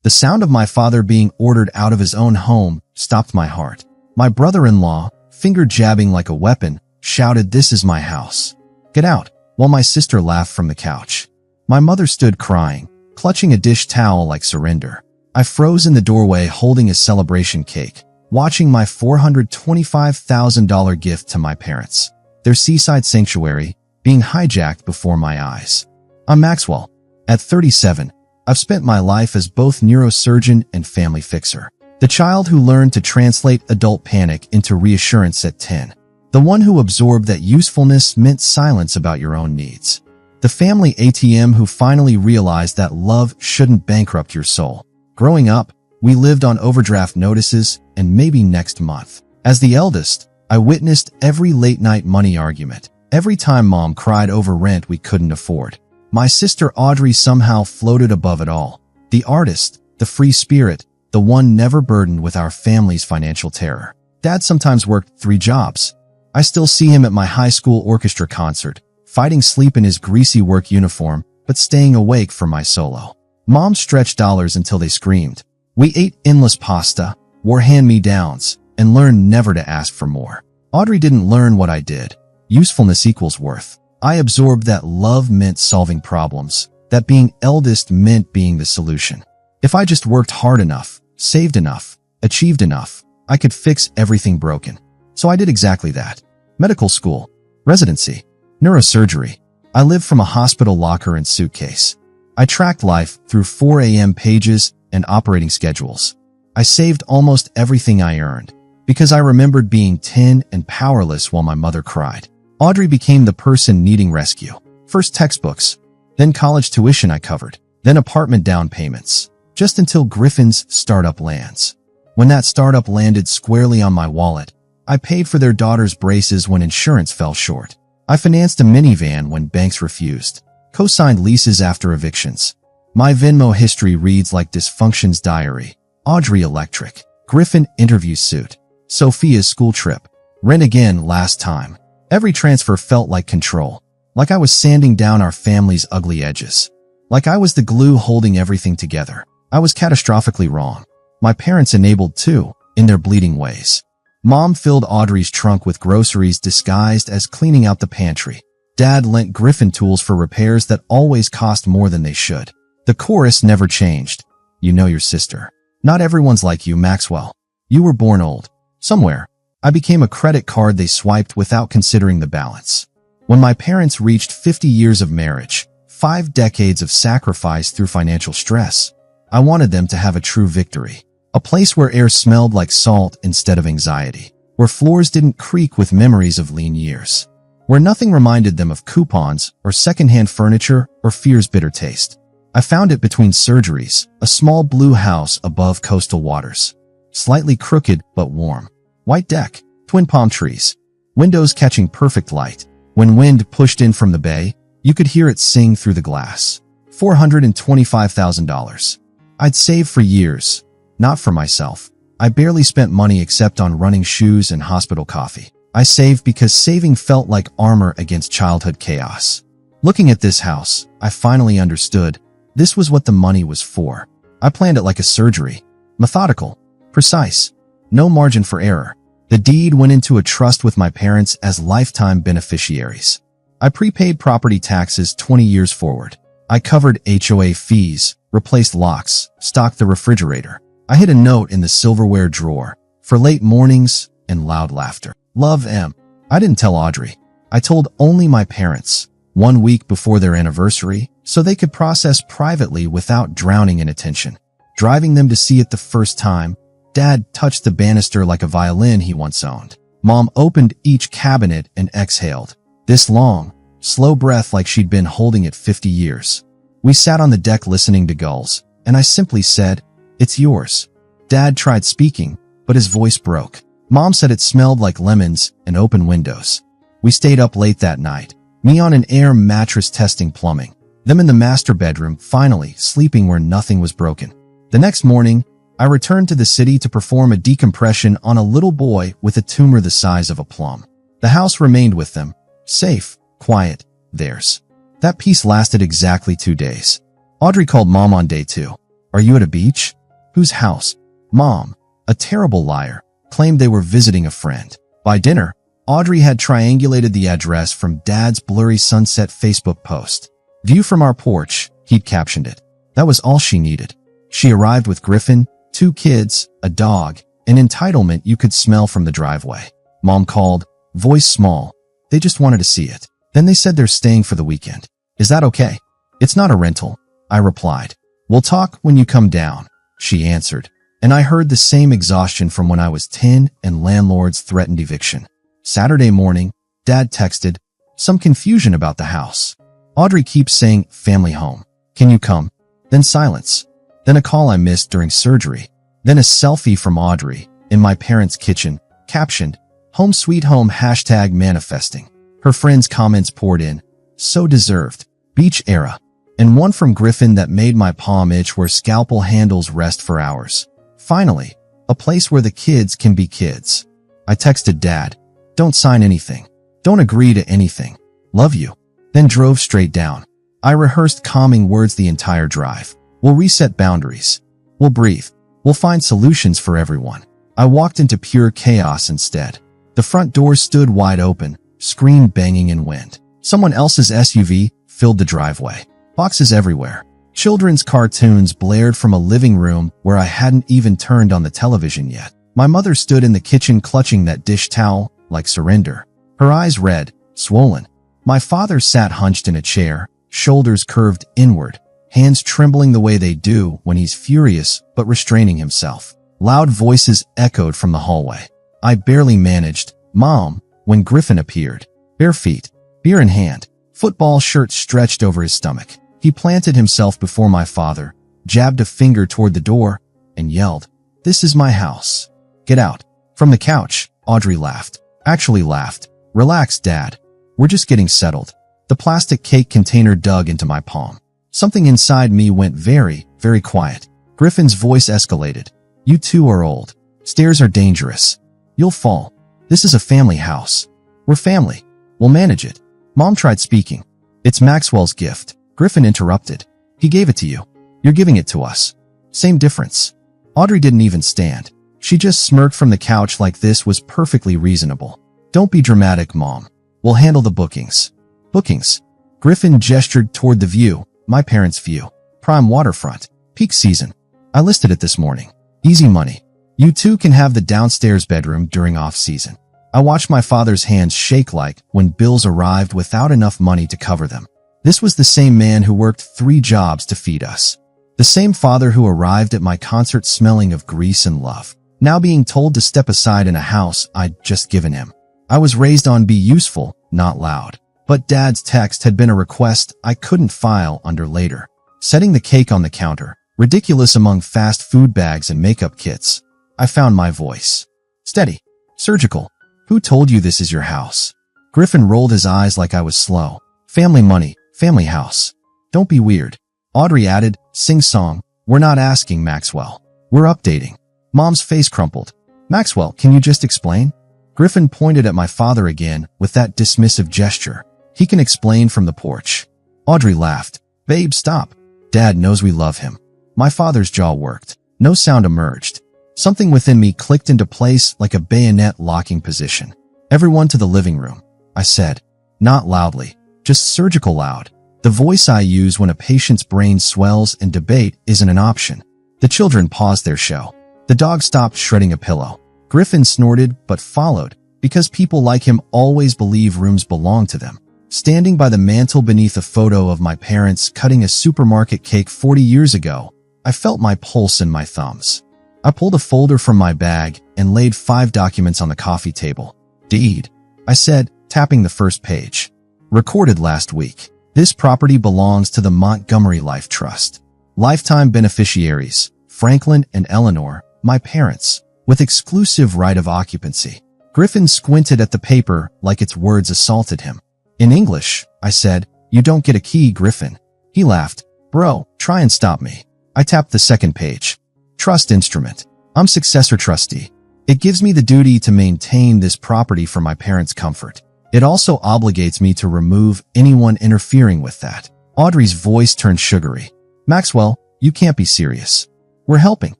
The sound of my father being ordered out of his own home stopped my heart. My brother-in-law, finger jabbing like a weapon, shouted, "This is my house. Get out," while my sister laughed from the couch. My mother stood crying, clutching a dish towel like surrender. I froze in the doorway holding a celebration cake, watching my $425,000 gift to my parents, their seaside sanctuary, being hijacked before my eyes. I'm Maxwell. At 37, I've spent my life as both neurosurgeon and family fixer. The child who learned to translate adult panic into reassurance at 10. The one who absorbed that usefulness meant silence about your own needs. The family ATM who finally realized that love shouldn't bankrupt your soul. Growing up, we lived on overdraft notices and maybe next month. As the eldest, I witnessed every late-night money argument, every time mom cried over rent we couldn't afford. My sister Audrey somehow floated above it all. The artist, the free spirit, the one never burdened with our family's financial terror. Dad sometimes worked 3 jobs. I still see him at my high school orchestra concert, fighting sleep in his greasy work uniform, but staying awake for my solo. Mom stretched dollars until they screamed. We ate endless pasta, wore hand-me-downs, and learned never to ask for more. Audrey didn't learn what I did. Usefulness equals worth. I absorbed that love meant solving problems, that being eldest meant being the solution. If I just worked hard enough, saved enough, achieved enough, I could fix everything broken. So I did exactly that. Medical school, residency, neurosurgery. I lived from a hospital locker and suitcase. I tracked life through 4 a.m. pages and operating schedules. I saved almost everything I earned because I remembered being 10 and powerless while my mother cried. Audrey became the person needing rescue. First textbooks, then college tuition I covered, then apartment down payments, just until Griffin's startup lands. When that startup landed squarely on my wallet, I paid for their daughter's braces when insurance fell short. I financed a minivan when banks refused, co-signed leases after evictions. My Venmo history reads like dysfunction's diary. Audrey electric, Griffin interview suit, Sophia's school trip, rent again last time. Every transfer felt like control, like I was sanding down our family's ugly edges, like I was the glue holding everything together. I was catastrophically wrong. My parents enabled too, in their bleeding ways. Mom filled Audrey's trunk with groceries disguised as cleaning out the pantry. Dad lent Griffin tools for repairs that always cost more than they should. The chorus never changed. You know your sister. Not everyone's like you, Maxwell. You were born old. Somewhere. I became a credit card they swiped without considering the balance. When my parents reached 50 years of marriage, 5 decades of sacrifice through financial stress, I wanted them to have a true victory. A place where air smelled like salt instead of anxiety. Where floors didn't creak with memories of lean years. Where nothing reminded them of coupons or secondhand furniture or fear's bitter taste. I found it between surgeries, a small blue house above coastal waters. Slightly crooked but warm. White deck, twin palm trees, windows catching perfect light. When wind pushed in from the bay, you could hear it sing through the glass. $425,000. I'd saved for years, not for myself. I barely spent money except on running shoes and hospital coffee. I saved because saving felt like armor against childhood chaos. Looking at this house, I finally understood this was what the money was for. I planned it like a surgery. Methodical, precise, no margin for error. The deed went into a trust with my parents as lifetime beneficiaries. I prepaid property taxes 20 years forward. I covered HOA fees, replaced locks, stocked the refrigerator. I hid a note in the silverware drawer for late mornings and loud laughter. Love M. I didn't tell Audrey. I told only my parents, 1 week before their anniversary, so they could process privately without drowning in attention. Driving them to see it the first time, Dad touched the banister like a violin he once owned. Mom opened each cabinet and exhaled. This long, slow breath like she'd been holding it 50 years. We sat on the deck listening to gulls, and I simply said, "It's yours." Dad tried speaking, but his voice broke. Mom said it smelled like lemons and open windows. We stayed up late that night, me on an air mattress testing plumbing, them in the master bedroom, finally sleeping where nothing was broken. The next morning, I returned to the city to perform a decompression on a little boy with a tumor the size of a plum. The house remained with them, safe, quiet, theirs. That peace lasted exactly 2 days. Audrey called Mom on day 2. Are you at a beach? Whose house? Mom, a terrible liar, claimed they were visiting a friend. By dinner, Audrey had triangulated the address from Dad's blurry sunset Facebook post. View from our porch, he'd captioned it. That was all she needed. She arrived with Griffin, 2 kids, a dog, an entitlement you could smell from the driveway. Mom called, voice small. They just wanted to see it. Then they said they're staying for the weekend. Is that okay? It's not a rental, I replied. We'll talk when you come down, she answered. And I heard the same exhaustion from when I was 10 and landlords threatened eviction. Saturday morning, Dad texted, some confusion about the house. Audrey keeps saying, family home. Can you come? Then silence. Then a call I missed during surgery. Then a selfie from Audrey in my parents' kitchen, captioned, home sweet home #manifesting. Her friends' comments poured in. So deserved. Beach era. And one from Griffin that made my palm itch where scalpel handles rest for hours. Finally, a place where the kids can be kids. I texted Dad, don't sign anything. Don't agree to anything. Love you. Then drove straight down. I rehearsed calming words the entire drive. We'll reset boundaries. We'll breathe. We'll find solutions for everyone. I walked into pure chaos instead. The front door stood wide open, screen banging in wind. Someone else's SUV filled the driveway. Boxes everywhere. Children's cartoons blared from a living room where I hadn't even turned on the television yet. My mother stood in the kitchen clutching that dish towel like surrender. Her eyes red, swollen. My father sat hunched in a chair, shoulders curved inward, hands trembling the way they do when he's furious but restraining himself. Loud voices echoed from the hallway. I barely managed, Mom, when Griffin appeared. Bare feet, beer in hand, football shirt stretched over his stomach. He planted himself before my father, jabbed a finger toward the door, and yelled, this is my house. Get out. From the couch, Audrey laughed. Actually laughed. Relax, Dad. We're just getting settled. The plastic cake container dug into my palm. Something inside me went very, very quiet. Griffin's voice escalated. You two are old. Stairs are dangerous. You'll fall. This is a family house. We're family. We'll manage it. Mom tried speaking. It's Maxwell's gift. Griffin interrupted. He gave it to you. You're giving it to us. Same difference. Audrey didn't even stand. She just smirked from the couch like this was perfectly reasonable. Don't be dramatic, Mom. We'll handle the bookings. Bookings. Griffin gestured toward the view, my parents' view. Prime waterfront. Peak season. I listed it this morning. Easy money. You two can have the downstairs bedroom during off-season. I watched my father's hands shake like when bills arrived without enough money to cover them. This was the same man who worked 3 jobs to feed us. The same father who arrived at my concert smelling of grease and love. Now being told to step aside in a house I'd just given him. I was raised on be useful, not loud. But Dad's text had been a request I couldn't file under later. Setting the cake on the counter, ridiculous among fast food bags and makeup kits, I found my voice. Steady. Surgical. Who told you this is your house? Griffin rolled his eyes like I was slow. Family money, family house. Don't be weird. Audrey added, sing-song, we're not asking, Maxwell. We're updating. Mom's face crumpled. Maxwell, can you just explain? Griffin pointed at my father again with that dismissive gesture. He can explain from the porch. Audrey laughed. Babe, stop. Dad knows we love him. My father's jaw worked. No sound emerged. Something within me clicked into place like a bayonet locking position. Everyone to the living room, I said. Not loudly, just surgical loud. The voice I use when a patient's brain swells and debate isn't an option. The children paused their show. The dog stopped shredding a pillow. Griffin snorted but followed, because people like him always believe rooms belong to them. Standing by the mantel beneath a photo of my parents cutting a supermarket cake 40 years ago, I felt my pulse in my thumbs. I pulled a folder from my bag and laid 5 documents on the coffee table. Deed, I said, tapping the first page. Recorded last week. This property belongs to the Montgomery Life Trust. Lifetime beneficiaries, Franklin and Eleanor, my parents, with exclusive right of occupancy. Griffin squinted at the paper like its words assaulted him. In English, I said, you don't get a key, Griffin. He laughed. Bro, try and stop me. I tapped the second page. Trust instrument. I'm successor trustee. It gives me the duty to maintain this property for my parents' comfort. It also obligates me to remove anyone interfering with that. Audrey's voice turned sugary. Maxwell, you can't be serious. We're helping.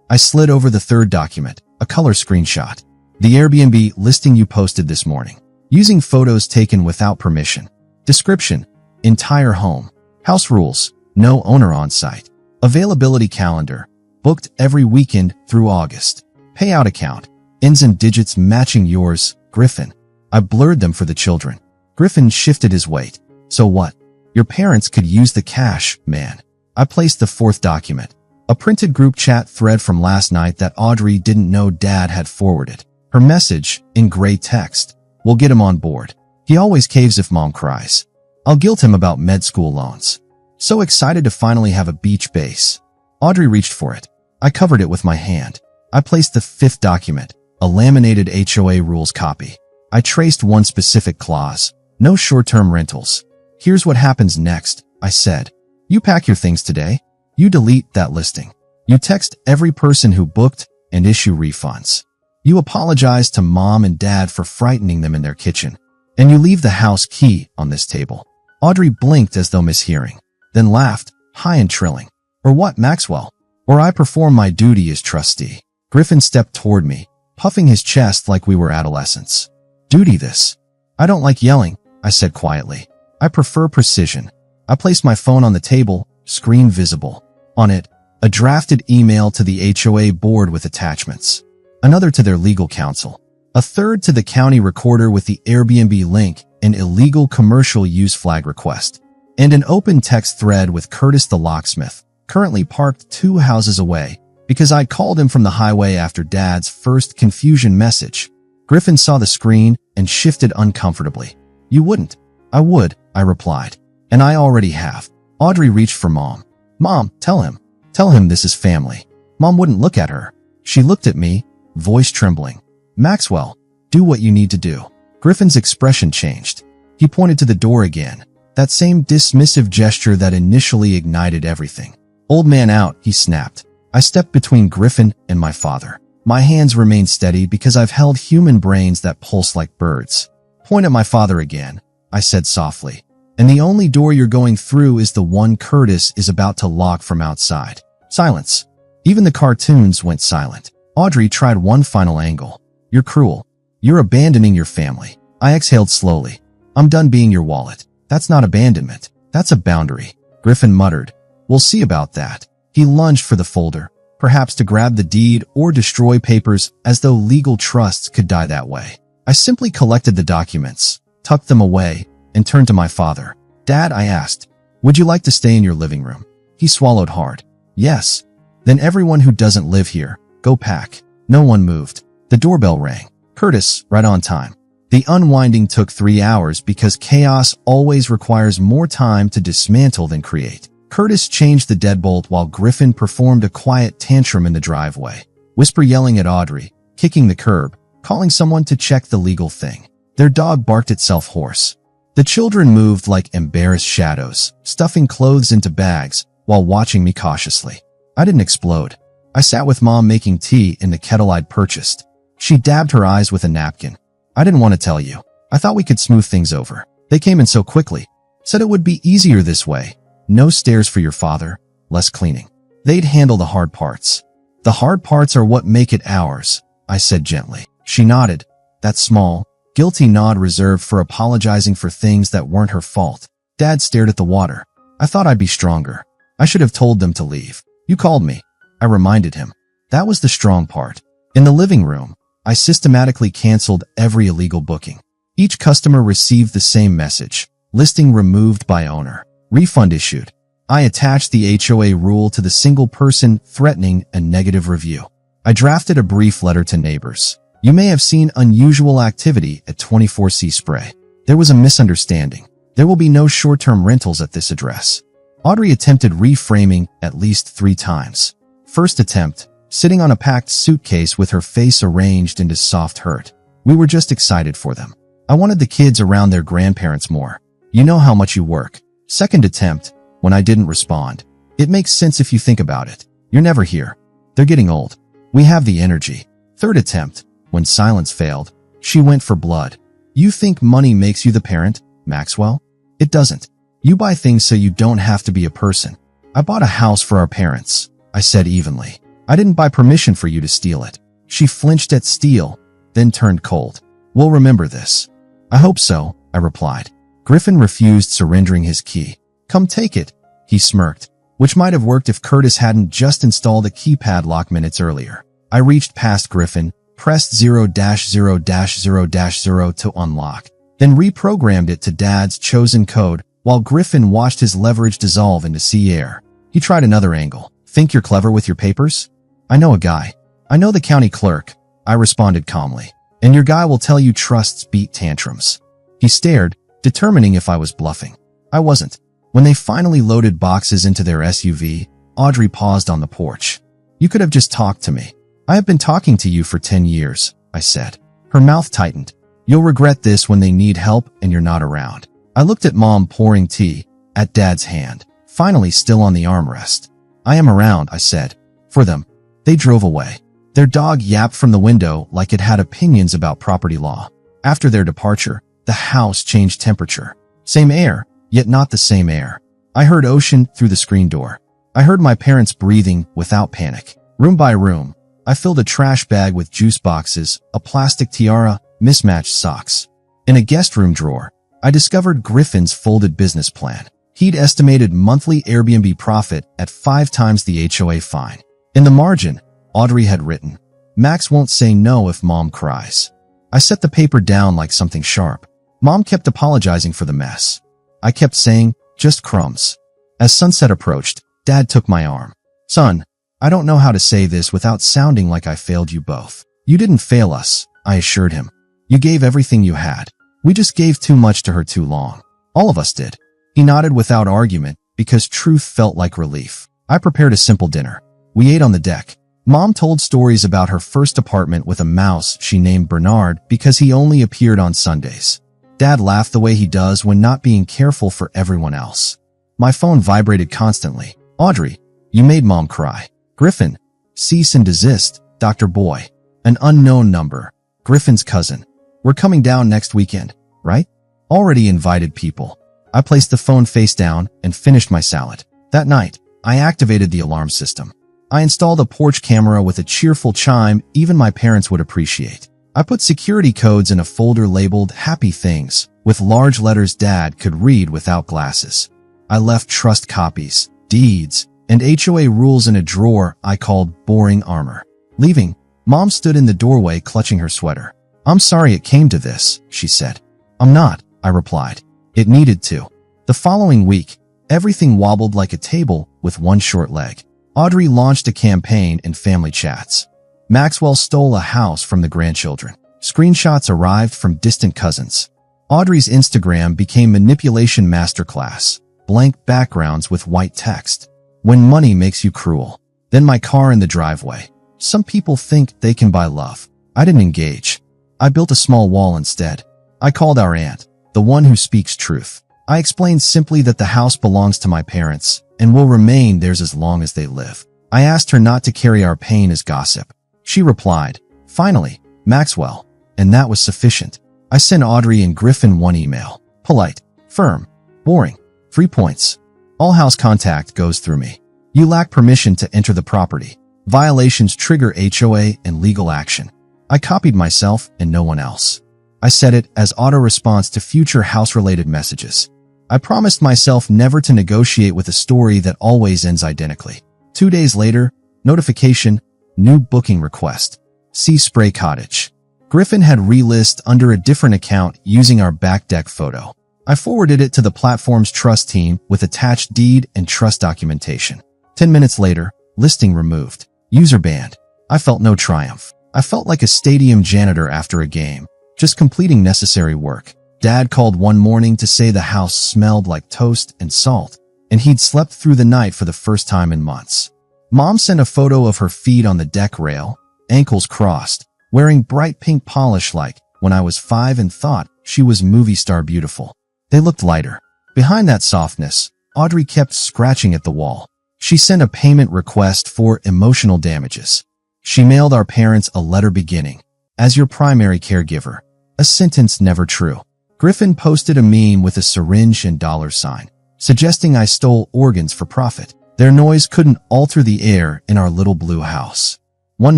I slid over the third document, a color screenshot. The Airbnb listing you posted this morning. Using photos taken without permission. Description: entire home. House rules: no owner on site. Availability calendar: booked every weekend through August. Payout account: ends and digits matching yours, Griffin. I blurred them for the children. Griffin shifted his weight. So what? Your parents could use the cash, man. I placed the fourth document. A printed group chat thread from last night that Audrey didn't know Dad had forwarded. Her message, in gray text: we'll get him on board. He always caves if Mom cries. I'll guilt him about med school loans. So excited to finally have a beach base. Audrey reached for it. I covered it with my hand. I placed the fifth document, a laminated HOA rules copy. I traced one specific clause: no short-term rentals. Here's what happens next, I said. You pack your things today. You delete that listing. You text every person who booked and issue refunds. You apologize to Mom and Dad for frightening them in their kitchen. And you leave the house key on this table. Audrey blinked as though mishearing, then laughed, high and trilling. Or what, Maxwell? Or I perform my duty as trustee. Griffin stepped toward me, puffing his chest like we were adolescents. Duty this. I don't like yelling, I said quietly. I prefer precision. I placed my phone on the table, screen visible. On it, a drafted email to the HOA board with attachments. Another to their legal counsel. A third to the county recorder with the Airbnb link and illegal commercial use flag request. And an open text thread with Curtis the locksmith, currently parked 2 houses away, because I called him from the highway after Dad's first confusion message. Griffin saw the screen and shifted uncomfortably. You wouldn't. I would, I replied. And I already have. Audrey reached for Mom. Mom, tell him. Tell him this is family. Mom wouldn't look at her. She looked at me, voice trembling. Maxwell, do what you need to do. Griffin's expression changed. He pointed to the door again, that same dismissive gesture that initially ignited everything. Old man out, he snapped. I stepped between Griffin and my father. My hands remained steady because I've held human brains that pulse like birds. Point at my father again, I said softly. And the only door you're going through is the one Curtis is about to lock from outside. Silence. Even the cartoons went silent. Audrey tried one final angle. You're cruel. You're abandoning your family. I exhaled slowly. I'm done being your wallet. That's not abandonment. That's a boundary. Griffin muttered. We'll see about that. He lunged for the folder, perhaps to grab the deed or destroy papers, as though legal trusts could die that way. I simply collected the documents, tucked them away, and turned to my father. Dad, I asked, would you like to stay in your living room? He swallowed hard. Yes. Then everyone who doesn't live here, go pack. No one moved. The doorbell rang. Curtis, right on time. The unwinding took 3 hours because chaos always requires more time to dismantle than create. Curtis changed the deadbolt while Griffin performed a quiet tantrum in the driveway. Whisper yelling at Audrey, kicking the curb, calling someone to check the legal thing. Their dog barked itself hoarse. The children moved like embarrassed shadows, stuffing clothes into bags while watching me cautiously. I didn't explode. I sat with Mom making tea in the kettle I'd purchased. She dabbed her eyes with a napkin. I didn't want to tell you. I thought we could smooth things over. They came in so quickly. Said it would be easier this way. No stairs for your father, less cleaning. They'd handle the hard parts. The hard parts are what make it ours, I said gently. She nodded. That small, guilty nod reserved for apologizing for things that weren't her fault. Dad stared at the water. I thought I'd be stronger. I should have told them to leave. You called me. I reminded him. That was the strong part. In the living room, I systematically canceled every illegal booking. Each customer received the same message. Listing removed by owner. Refund issued. I attached the HOA rule to the single person threatening a negative review. I drafted a brief letter to neighbors. You may have seen unusual activity at 24C Spray. There was a misunderstanding. There will be no short-term rentals at this address. Audrey attempted reframing at least 3 times. First attempt, sitting on a packed suitcase with her face arranged into soft hurt. We were just excited for them. I wanted the kids around their grandparents more. You know how much you work. Second attempt, when I didn't respond. It makes sense if you think about it. You're never here. They're getting old. We have the energy. Third attempt, when silence failed. She went for blood. You think money makes you the parent, Maxwell? It doesn't. You buy things so you don't have to be a person. I bought a house for our parents, I said evenly. I didn't buy permission for you to steal it. She flinched at steal, then turned cold. We'll remember this. I hope so, I replied. Griffin refused surrendering his key. Come take it, he smirked, which might have worked if Curtis hadn't just installed a keypad lock minutes earlier. I reached past Griffin, pressed 0-0-0-0 to unlock, then reprogrammed it to Dad's chosen code while Griffin watched his leverage dissolve into sea air. He tried another angle. Think you're clever with your papers? I know a guy. I know the county clerk, I responded calmly. And your guy will tell you trusts beat tantrums. He stared, determining if I was bluffing. I wasn't. When they finally loaded boxes into their SUV, Audrey paused on the porch. You could have just talked to me. I have been talking to you for 10 years, I said. Her mouth tightened. You'll regret this when they need help and you're not around. I looked at Mom pouring tea, at Dad's hand, finally still on the armrest. I am around, I said. For them. They drove away. Their dog yapped from the window like it had opinions about property law. After their departure, the house changed temperature. Same air, yet not the same air. I heard ocean through the screen door. I heard my parents breathing without panic. Room by room, I filled a trash bag with juice boxes, a plastic tiara, mismatched socks. In a guest room drawer, I discovered Griffin's folded business plan. He'd estimated monthly Airbnb profit at 5 times the HOA fine. In the margin, Audrey had written, Max won't say no if Mom cries. I set the paper down like something sharp. Mom kept apologizing for the mess. I kept saying, just crumbs. As sunset approached, Dad took my arm. Son, I don't know how to say this without sounding like I failed you both. You didn't fail us, I assured him. You gave everything you had. We just gave too much to her too long. All of us did. He nodded without argument because truth felt like relief. I prepared a simple dinner. We ate on the deck. Mom told stories about her first apartment with a mouse she named Bernard because he only appeared on Sundays. Dad laughed the way he does when not being careful for everyone else. My phone vibrated constantly. Audrey, you made Mom cry. Griffin, cease and desist, Dr. Boy. An unknown number. Griffin's cousin. We're coming down next weekend, right? Already invited people. I placed the phone face down and finished my salad. That night, I activated the alarm system. I installed a porch camera with a cheerful chime even my parents would appreciate. I put security codes in a folder labeled Happy Things, with large letters Dad could read without glasses. I left trust copies, deeds, and HOA rules in a drawer I called Boring Armor. Leaving, Mom stood in the doorway clutching her sweater. I'm sorry it came to this, she said. I'm not, I replied. It needed to. The following week, everything wobbled like a table with one short leg. Audrey launched a campaign in family chats. Maxwell stole a house from the grandchildren. Screenshots arrived from distant cousins. Audrey's Instagram became manipulation masterclass. Blank backgrounds with white text. When money makes you cruel. Then my car in the driveway. Some people think they can buy love. I didn't engage. I built a small wall instead. I called our aunt, the one who speaks truth. I explained simply that the house belongs to my parents and will remain theirs as long as they live. I asked her not to carry our pain as gossip. She replied, finally, Maxwell, and that was sufficient. I sent Audrey and Griffin one email. Polite, firm, boring. 3 points. All house contact goes through me. You lack permission to enter the property. Violations trigger HOA and legal action. I copied myself and no one else. I set it as auto-response to future house-related messages. I promised myself never to negotiate with a story that always ends identically. 2 days later, notification, new booking request. See Spray Cottage. Griffin had relist under a different account using our back deck photo. I forwarded it to the platform's trust team with attached deed and trust documentation. 10 minutes later, listing removed. User banned. I felt no triumph. I felt like a stadium janitor after a game, just completing necessary work. Dad called one morning to say the house smelled like toast and salt, and he'd slept through the night for the first time in months. Mom sent a photo of her feet on the deck rail, ankles crossed, wearing bright pink polish like when I was 5 and thought she was movie star beautiful. They looked lighter. Behind that softness, Audrey kept scratching at the wall. She sent a payment request for emotional damages. She mailed our parents a letter beginning, as your primary caregiver, a sentence never true. Griffin posted a meme with a syringe and $, suggesting I stole organs for profit. Their noise couldn't alter the air in our little blue house. One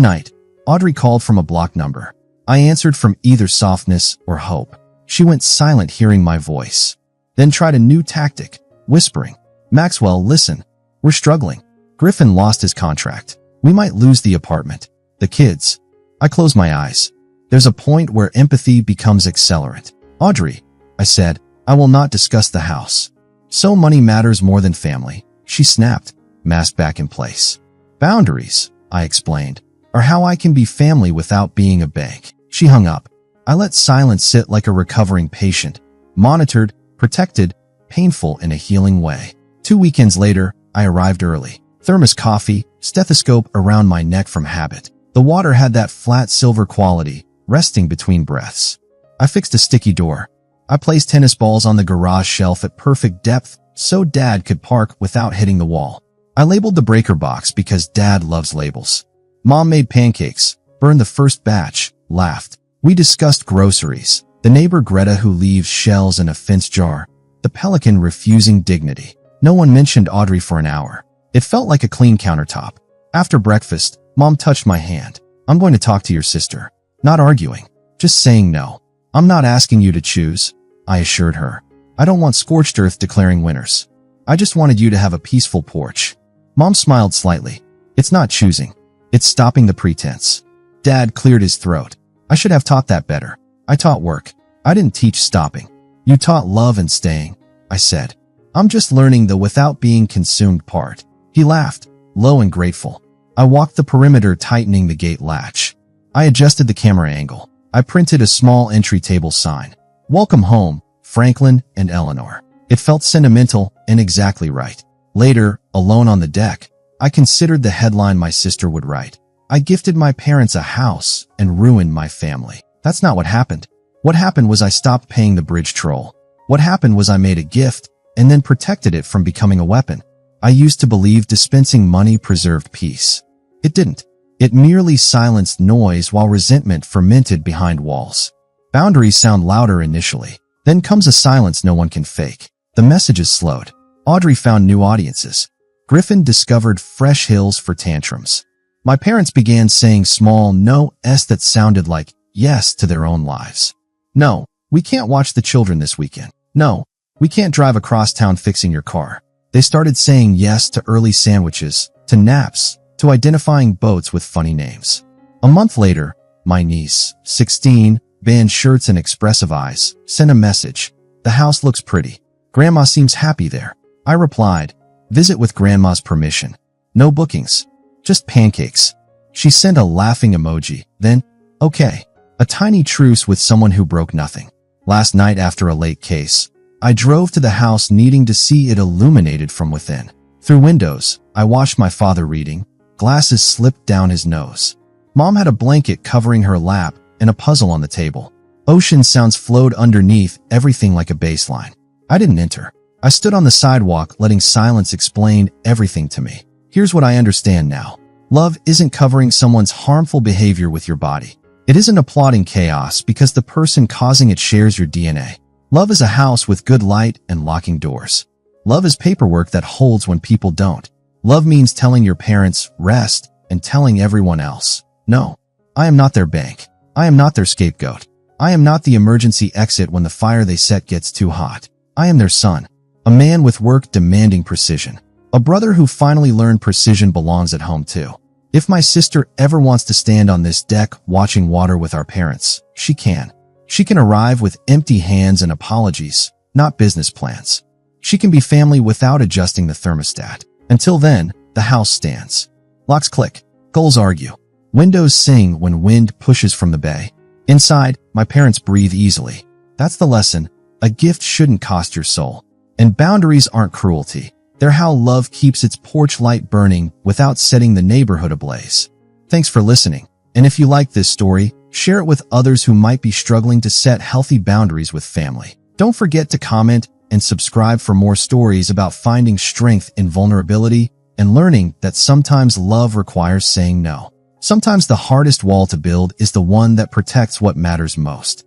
night, Audrey called from a block number. I answered from either softness or hope. She went silent hearing my voice. Then tried a new tactic, whispering, "Maxwell, listen. We're struggling. Griffin lost his contract. We might lose the apartment. The kids." I closed my eyes. There's a point where empathy becomes accelerant. "Audrey," I said, "I will not discuss the house. So money matters more than family." She snapped, mask back in place. "Boundaries," I explained, "are how I can be family without being a bank." She hung up. I let silence sit like a recovering patient, monitored, protected, painful in a healing way. 2 weekends later, I arrived early. Thermos coffee, stethoscope around my neck from habit. The water had that flat silver quality, resting between breaths. I fixed a sticky door. I placed tennis balls on the garage shelf at perfect depth so Dad could park without hitting the wall. I labeled the breaker box because Dad loves labels. Mom made pancakes, burned the first batch, laughed. We discussed groceries, the neighbor Greta who leaves shells in a fence jar, the pelican refusing dignity. No one mentioned Audrey for an hour. It felt like a clean countertop. After breakfast, Mom touched my hand. "I'm going to talk to your sister." Not arguing, just saying no. "I'm not asking you to choose," I assured her. "I don't want scorched earth declaring winners. I just wanted you to have a peaceful porch." Mom smiled slightly. "It's not choosing. It's stopping the pretense." Dad cleared his throat. "I should have taught that better. I taught work. I didn't teach stopping." "You taught love and staying," I said. "I'm just learning the without being consumed part." He laughed, low and grateful. I walked the perimeter, tightening the gate latch. I adjusted the camera angle. I printed a small entry table sign. "Welcome home, Franklin and Eleanor." It felt sentimental and exactly right. Later, alone on the deck, I considered the headline my sister would write. "I gifted my parents a house and ruined my family." That's not what happened. What happened was I stopped paying the bridge troll. What happened was I made a gift and then protected it from becoming a weapon. I used to believe dispensing money preserved peace. It didn't. It merely silenced noise while resentment fermented behind walls. Boundaries sound louder initially. Then comes a silence no one can fake. The messages slowed. Audrey found new audiences. Griffin discovered fresh hills for tantrums. My parents began saying small no-s that sounded like yes to their own lives. "No, we can't watch the children this weekend. No, we can't drive across town fixing your car." They started saying yes to early sandwiches, to naps, to identifying boats with funny names. A month later, my niece, 16, band shirts and expressive eyes, sent a message. "The house looks pretty. Grandma seems happy there." I replied, "Visit with Grandma's permission." No bookings, just pancakes. She sent a laughing emoji, then, "Okay." A tiny truce with someone who broke nothing. Last night after a late case, I drove to the house needing to see it illuminated from within. Through windows, I watched my father reading. Glasses slipped down his nose. Mom had a blanket covering her lap and a puzzle on the table. Ocean sounds flowed underneath everything like a bass line. I didn't enter. I stood on the sidewalk letting silence explain everything to me. Here's what I understand now. Love isn't covering someone's harmful behavior with your body. It isn't applauding chaos because the person causing it shares your DNA. Love is a house with good light and locking doors. Love is paperwork that holds when people don't. Love means telling your parents, rest, and telling everyone else, no. I am not their bank. I am not their scapegoat. I am not the emergency exit when the fire they set gets too hot. I am their son. A man with work demanding precision. A brother who finally learned precision belongs at home too. If my sister ever wants to stand on this deck watching water with our parents, she can. She can arrive with empty hands and apologies, not business plans. She can be family without adjusting the thermostat. Until then, the house stands. Locks click. Gulls argue. Windows sing when wind pushes from the bay. Inside, my parents breathe easily. That's the lesson. A gift shouldn't cost your soul. And boundaries aren't cruelty. They're how love keeps its porch light burning without setting the neighborhood ablaze. Thanks for listening. And if you like this story, share it with others who might be struggling to set healthy boundaries with family. Don't forget to comment and subscribe for more stories about finding strength in vulnerability and learning that sometimes love requires saying no. Sometimes the hardest wall to build is the one that protects what matters most.